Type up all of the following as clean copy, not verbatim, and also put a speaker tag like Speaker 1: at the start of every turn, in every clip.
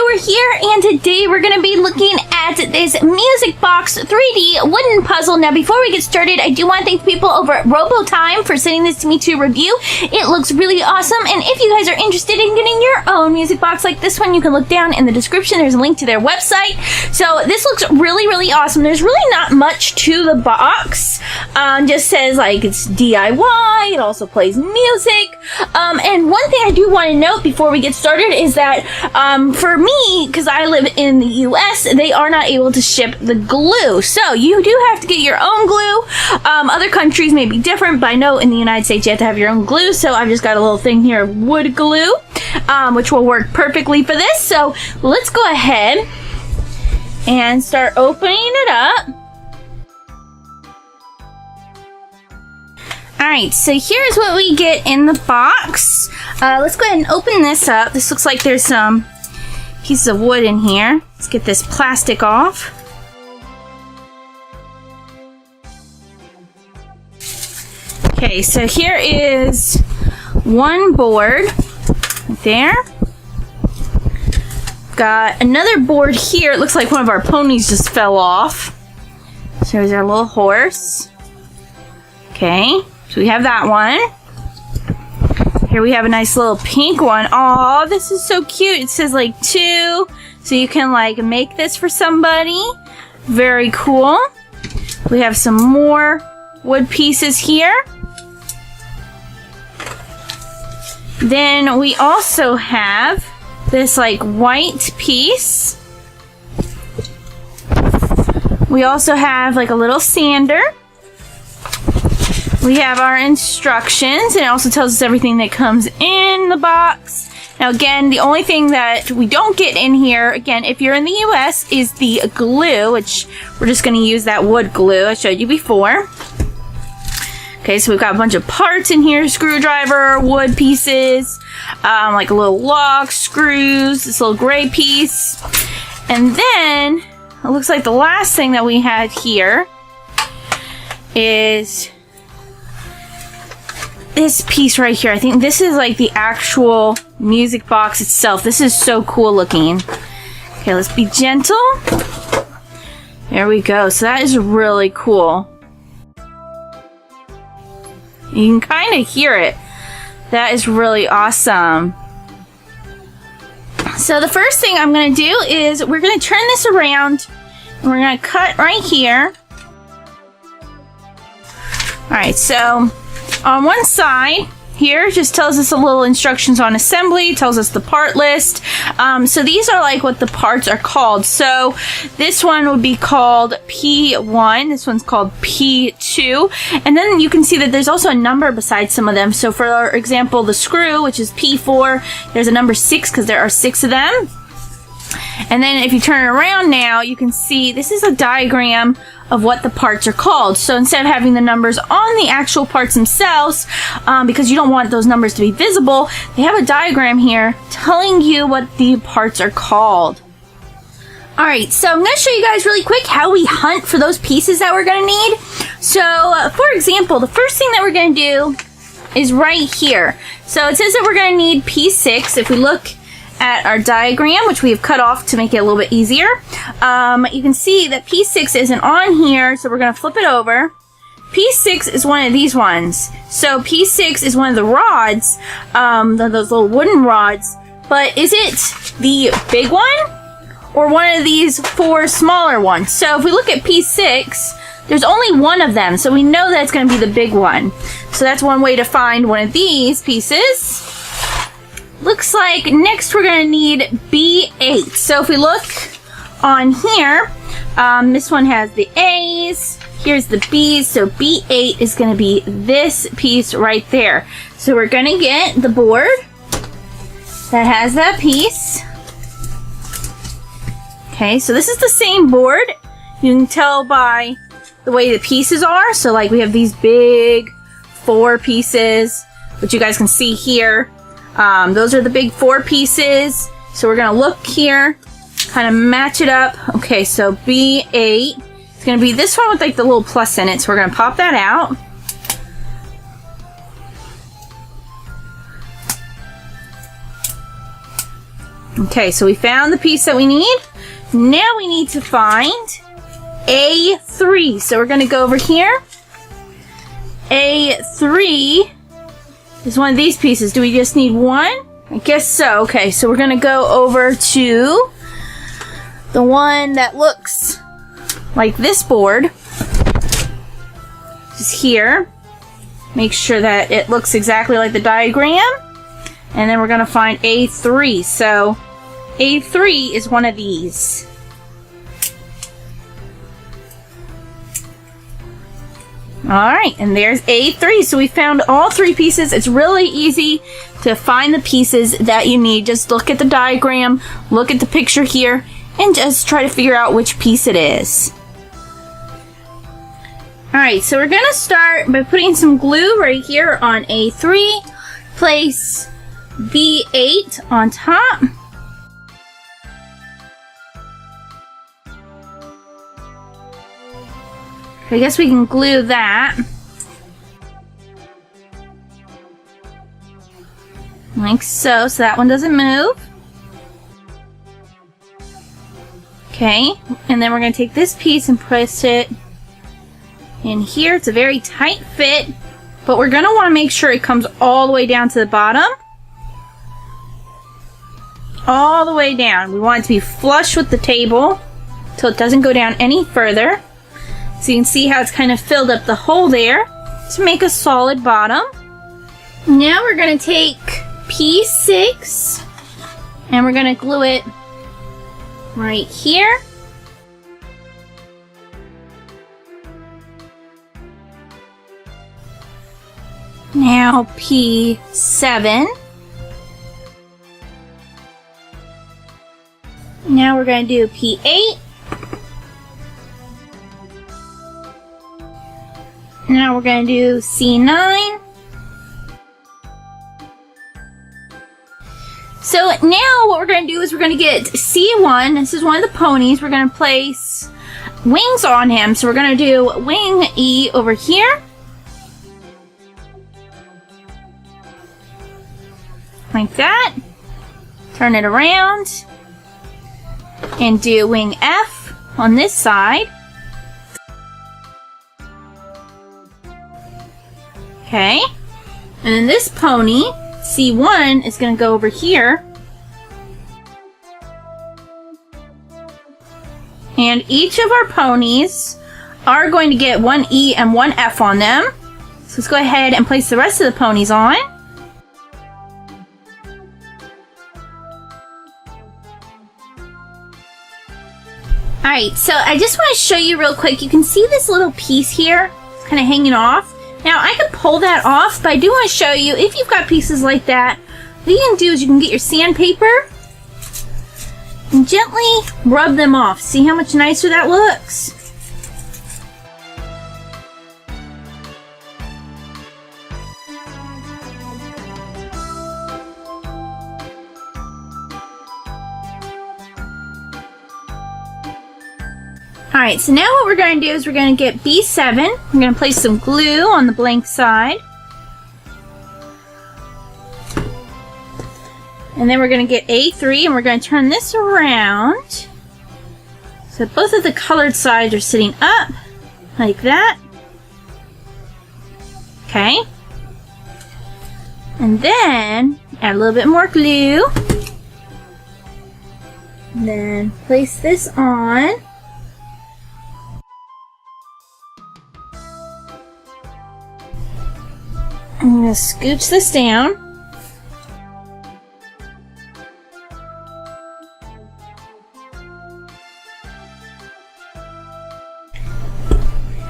Speaker 1: TheToyReviewer here, and today we're going to be looking at this Music Box 3D wooden puzzle. Now, before we get started, I do want to thank the people over at Robotime for sending this to me to review. It looks really awesome, and if you guys are interested in getting your own music box like this one, you can look down in the description. There's a link to their website. So this looks really, really awesome. There's really not much to the box. Just says like it's DIY. It also plays music. And one thing I do want to note before we get started is that for me, because I live in the US, they are not able to ship the glue. So you do have to get your own glue. Other countries may be different, but I know in the United States you have to have your own glue. So I've just got a little thing here of wood glue, which will work perfectly for this. So let's go ahead and start opening it up. Alright, so here's what we get in the box. Let's go ahead and open this up. This looks like there's some pieces of wood in here. Let's get this plastic off. Okay, so here is one board right there. Got another board here. It looks like one of our ponies just fell off. So there's our little horse. Okay. So we have that one. Here we have a nice little pink one. Aw, this is so cute. It says like 2. So you can like make this for somebody. Very cool. We have some more wood pieces here. Then we also have this like white piece. We also have like a little sander. We have our instructions, and it also tells us everything that comes in the box. Now again, the only thing that we don't get in here, again, if you're in the US, is the glue, which we're just going to use that wood glue I showed you before. Okay, so we've got a bunch of parts in here, screwdriver, wood pieces, like a little lock, screws, this little gray piece. And then, it looks like the last thing that we had here is this piece right here. I think this is like the actual music box itself. This is so cool looking. Okay, let's be gentle. There we go. So that is really cool. You can kind of hear it. That is really awesome. So the first thing I'm going to do is we're going to turn this around and we're going to cut right here. Alright, so on one side here just tells us a little instructions on assembly, tells us the part list. So these are like what the parts are called. So this one would be called P1, this one's called P2, and then you can see that there's also a number beside some of them. So for example, the screw, which is P4, there's a number 6 because there are 6 of them. And then if you turn it around now, you can see this is a diagram of what the parts are called. So instead of having the numbers on the actual parts themselves, because you don't want those numbers to be visible, they have a diagram here telling you what the parts are called. Alright, so I'm going to show you guys really quick how we hunt for those pieces that we're going to need. So, for example, the first thing that we're going to do is right here. So it says that we're going to need P6. If we look at our diagram, which we have cut off to make it a little bit easier, you can see that P6 isn't on here, so we're going to flip it over. P6 is one of these ones. So P6 is one of the rods, those little wooden rods, but is it the big one or one of these 4 smaller ones? So if we look at P6, there's only one of them, so we know that it's going to be the big one. So that's one way to find one of these pieces. Looks like next we're going to need B8. So if we look on here, this one has the A's, here's the B's, so B8 is going to be this piece right there. So we're going to get the board that has that piece. Okay, so this is the same board. You can tell by the way the pieces are. So like we have these big 4 pieces, which you guys can see here. Those are the big 4 pieces. So we're going to look here, kind of match it up. Okay, so B8, it's going to be this one with like the little plus in it. So we're going to pop that out. Okay, so we found the piece that we need. Now we need to find A3. So we're going to go over here. A3 is one of these pieces. Do we just need one? I guess so. Okay, so we're going to go over to the one that looks like this board. Just here. Make sure that it looks exactly like the diagram. And then we're going to find A3. So A3 is one of these. Alright, and there's A3. So we found all three pieces. It's really easy to find the pieces that you need. Just look at the diagram, look at the picture here, and just try to figure out which piece it is. Alright, so we're going to start by putting some glue right here on A3. Place B8 on top. I guess we can glue that. Like so, so that one doesn't move. Okay, and then we're going to take this piece and place it in here. It's a very tight fit, but we're going to want to make sure it comes all the way down to the bottom. All the way down. We want it to be flush with the table so it doesn't go down any further. So you can see how it's kind of filled up the hole there to make a solid bottom. Now we're going to take P6 and we're going to glue it right here. Now P7. Now we're going to do P8. Now we're going to do C9. So now what we're going to do is we're going to get C1. This is one of the ponies. We're going to place wings on him. So we're going to do wing E over here. Like that. Turn it around. And do wing F on this side. Okay, and then this pony, C1, is going to go over here. And each of our ponies are going to get one E and one F on them. So let's go ahead and place the rest of the ponies on. Alright, so I just want to show you real quick. You can see this little piece here. It's kind of hanging off. Now, I could pull that off, but I do want to show you, if you've got pieces like that, what you can do is you can get your sandpaper and gently rub them off. See how much nicer that looks? Alright, so now what we're going to do is we're going to get B7. We're going to place some glue on the blank side. And then we're going to get A3 and we're going to turn this around. So both of the colored sides are sitting up, like that. Okay. And then add a little bit more glue. And then place this on. I'm going to scooch this down.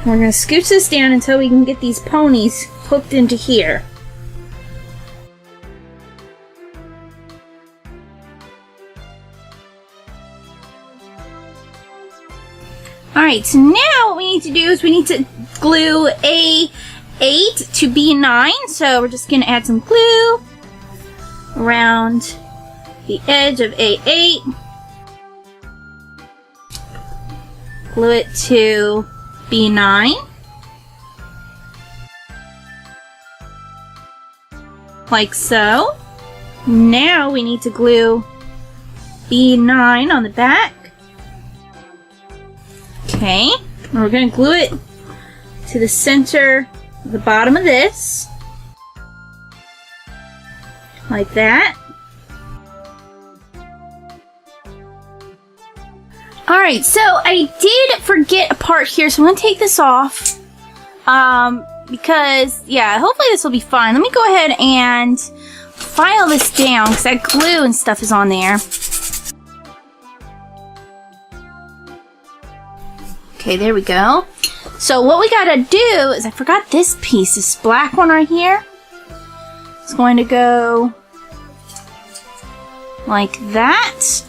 Speaker 1: We're going to scooch this down until we can get these ponies hooked into here. Alright, so now what we need to do is we need to glue A8 to B9. So we're just going to add some glue around the edge of A8. Glue it to B9. Like so. Now we need to glue B9 on the back. Okay, and we're going to glue it to the center, the bottom of this, like that. Alright, so I did forget a part here, so I'm going to take this off. Because, yeah, hopefully this will be fine. Let me go ahead and file this down, because that glue and stuff is on there. Okay, there we go. So what we gotta do is, I forgot this piece, this black one right here. It's going to go like that.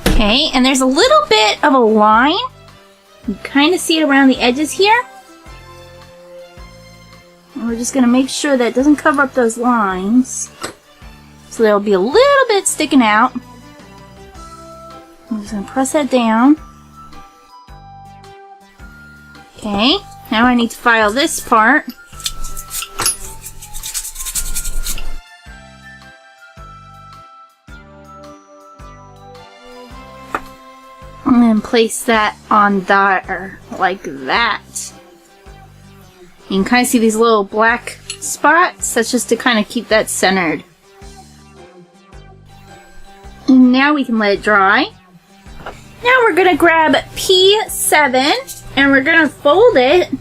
Speaker 1: Okay, and there's a little bit of a line. You kind of see it around the edges here. And we're just going to make sure that it doesn't cover up those lines. So there'll be a little bit sticking out. I'm just going to press that down. Okay, now I need to file this part. And then place that on there, like that. You can kind of see these little black spots. That's just to kind of keep that centered. And now we can let it dry. Now we're going to grab P7 and we're going to fold it.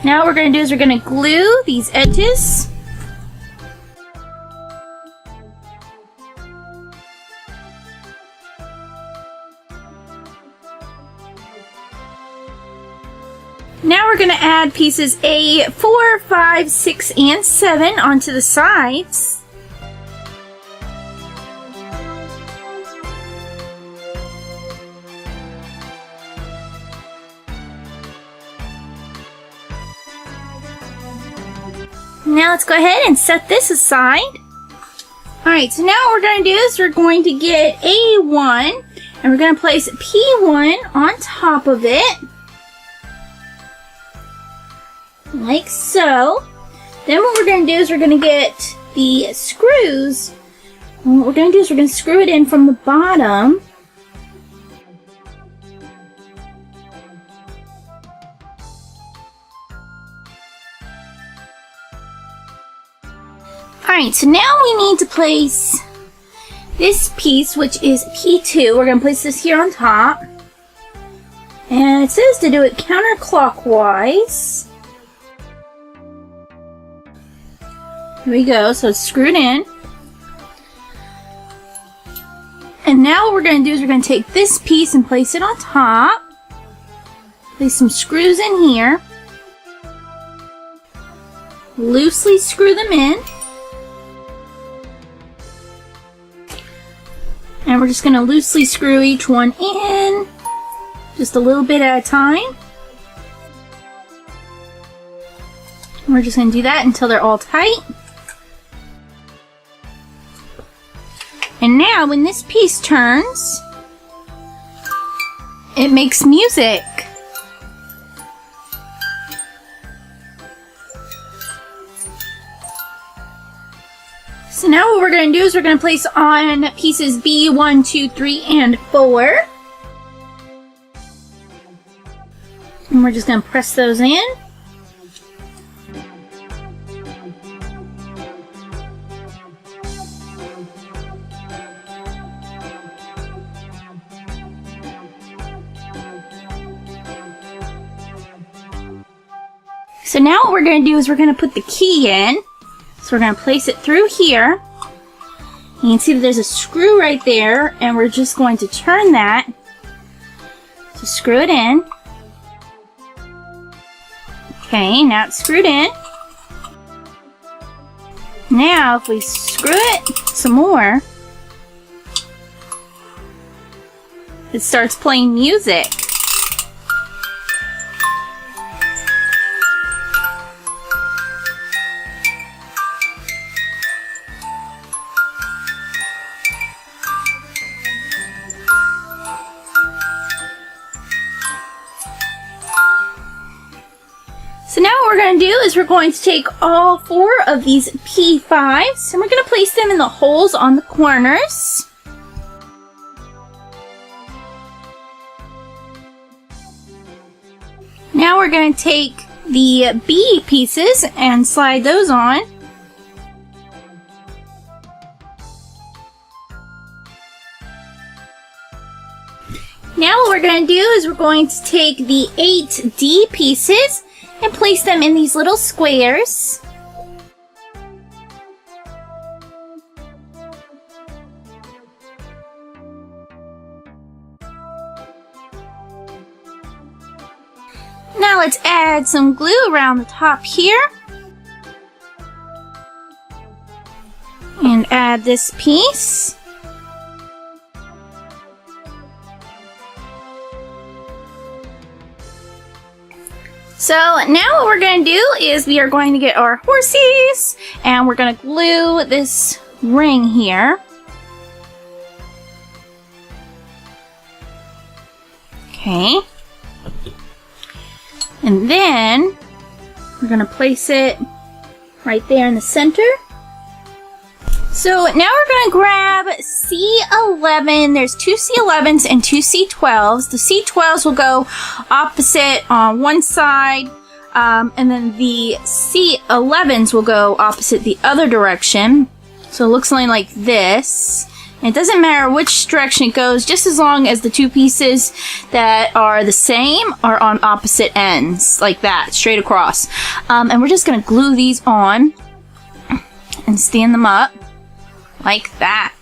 Speaker 1: Now what we're going to do is we're going to glue these edges. Now we're going to add pieces A4, 5, 6, and 7 onto the sides. Now let's go ahead and set this aside. Alright, so now what we're going to do is we're going to get A1 and we're going to place P1 on top of it. Like so. Then what we're going to do is we're going to get the screws. And what we're going to do is we're going to screw it in from the bottom. Alright, so now we need to place this piece, which is P2. We're going to place this here on top. And it says to do it counterclockwise. Here we go, so it's screwed in. And now what we're going to do is we're going to take this piece and place it on top. Place some screws in here. Loosely screw them in. And we're just going to loosely screw each one in. Just a little bit at a time. And we're just going to do that until they're all tight. And now when this piece turns, it makes music. So now what we're going to do is we're going to place on pieces B1, 2, 3, and 4. And we're just going to press those in. So now what we're going to do is we're going to put the key in. So we're going to place it through here. You can see that there's a screw right there, and we're just going to turn that to screw it in. Okay, now it's screwed in. Now if we screw it some more, it starts playing music. we're going to do is we're going to take all 4 of these P5s and we're going to place them in the holes on the corners. Now we're going to take the B pieces and slide those on. Now what we're going to do is we're going to take the 8D pieces and place them in these little squares. Now let's add some glue around the top here. And add this piece. So now what we're going to do is we are going to get our horsies and we're going to glue this ring here. Okay. And then we're going to place it right there in the center. So now we're going to grab C11. There's 2 C11s and 2 C12s. The C12s will go opposite on one side, and then the C11s will go opposite the other direction. So it looks something like this. And it doesn't matter which direction it goes, just as long as the 2 pieces that are the same are on opposite ends, like that, straight across. And we're just going to glue these on and stand them up. Like that.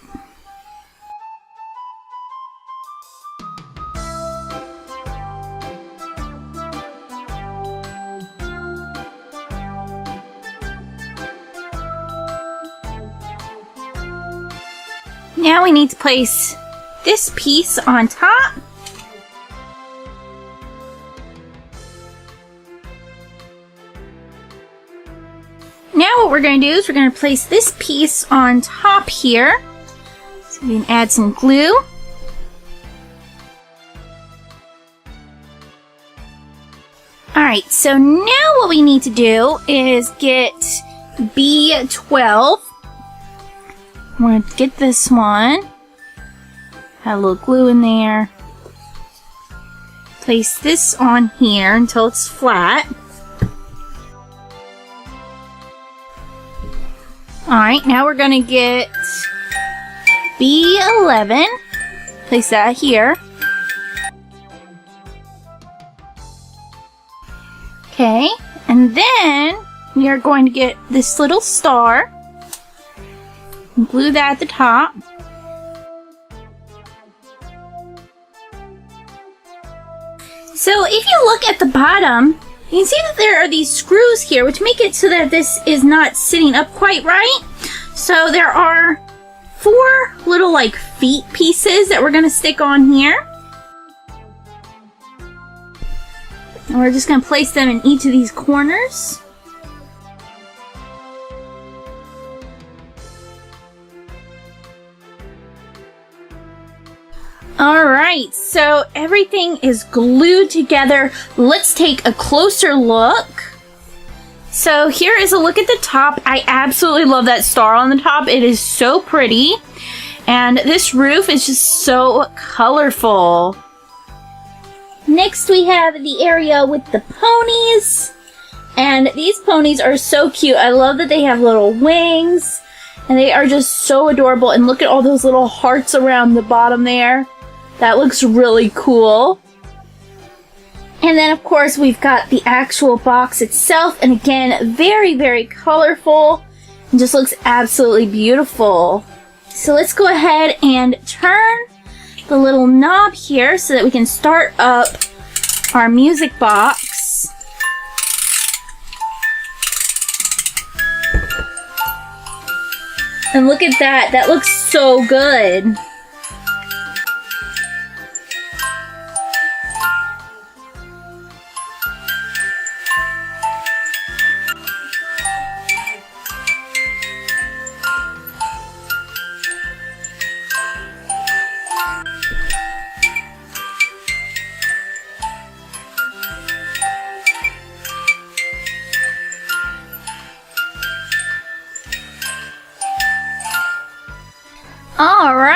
Speaker 1: Now we need to place this piece on top. Now what we're going to do is we're going to place this piece on top here. So we can add some glue. Alright, so now what we need to do is get B12. We're going to get this one. Add a little glue in there. Place this on here until it's flat. Alright, now we're going to get B11. Place that here. Okay, and then we are going to get this little star. And glue that at the top. So if you look at the bottom, you can see that there are these screws here, which make it so that this is not sitting up quite right. So there are 4 little like feet pieces that we're going to stick on here. And we're just going to place them in each of these corners. Alright, so everything is glued together. Let's take a closer look. So here is a look at the top. I absolutely love that star on the top. It is so pretty. And this roof is just so colorful. Next we have the area with the ponies. And these ponies are so cute. I love that they have little wings. And they are just so adorable. And look at all those little hearts around the bottom there. That looks really cool. And then, of course, we've got the actual box itself. And again, very, very colorful. And just looks absolutely beautiful. So let's go ahead and turn the little knob here so that we can start up our music box. And look at that. That looks so good.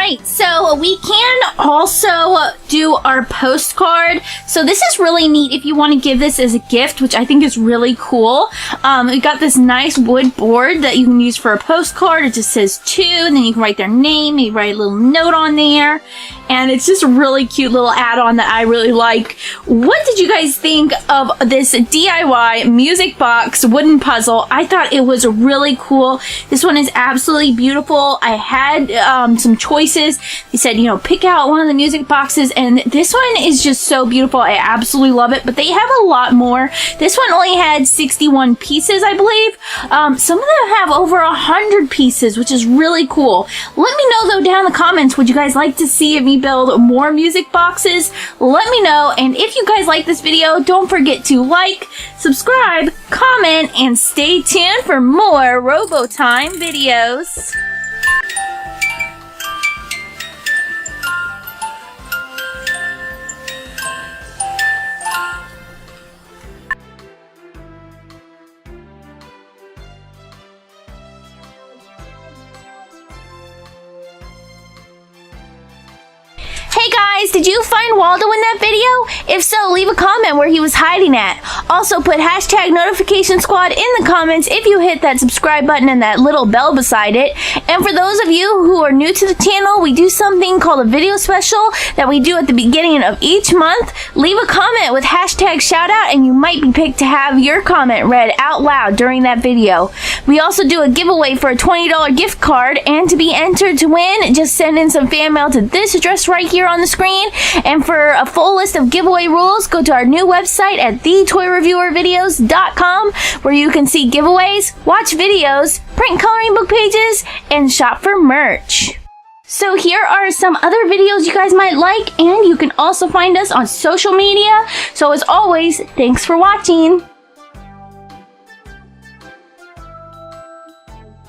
Speaker 1: Alright, so we can also do our postcard. So this is really neat if you want to give this as a gift, which I think is really cool. We got this nice wood board that you can use for a postcard. It just says to, and then you can write their name, maybe write a little note on there. And it's just a really cute little add-on that I really like. What did you guys think of this DIY music box wooden puzzle? I thought it was really cool. This one is absolutely beautiful. I had some choices. They said, you know, pick out one of the music boxes, and this one is just so beautiful. I absolutely love it, but they have a lot more. This one only had 61 pieces, I believe. Some of them have over 100 pieces, which is really cool. Let me know, though, down in the comments, would you guys like to see me build more music boxes? Let me know, and if you guys like this video, don't forget to like, subscribe, comment, and stay tuned for more Robotime videos. Hey guys, did you find Waldo in that video? If so, leave a comment where he was hiding at. Also put hashtag notification squad in the comments if you hit that subscribe button and that little bell beside it. And for those of you who are new to the channel, we do something called a video special that we do at the beginning of each month. Leave a comment with hashtag shoutout and you might be picked to have your comment read out loud during that video. We also do a giveaway for a $20 gift card, and to be entered to win, just send in some fan mail to this address right here on the screen. And for a full list of giveaway rules, go to our new website at TheToyReviewervideos.com, where you can see giveaways, watch videos, print coloring book pages, and shop for merch. So here are some other videos you guys might like, and you can also find us on social media. So as always, thanks for watching.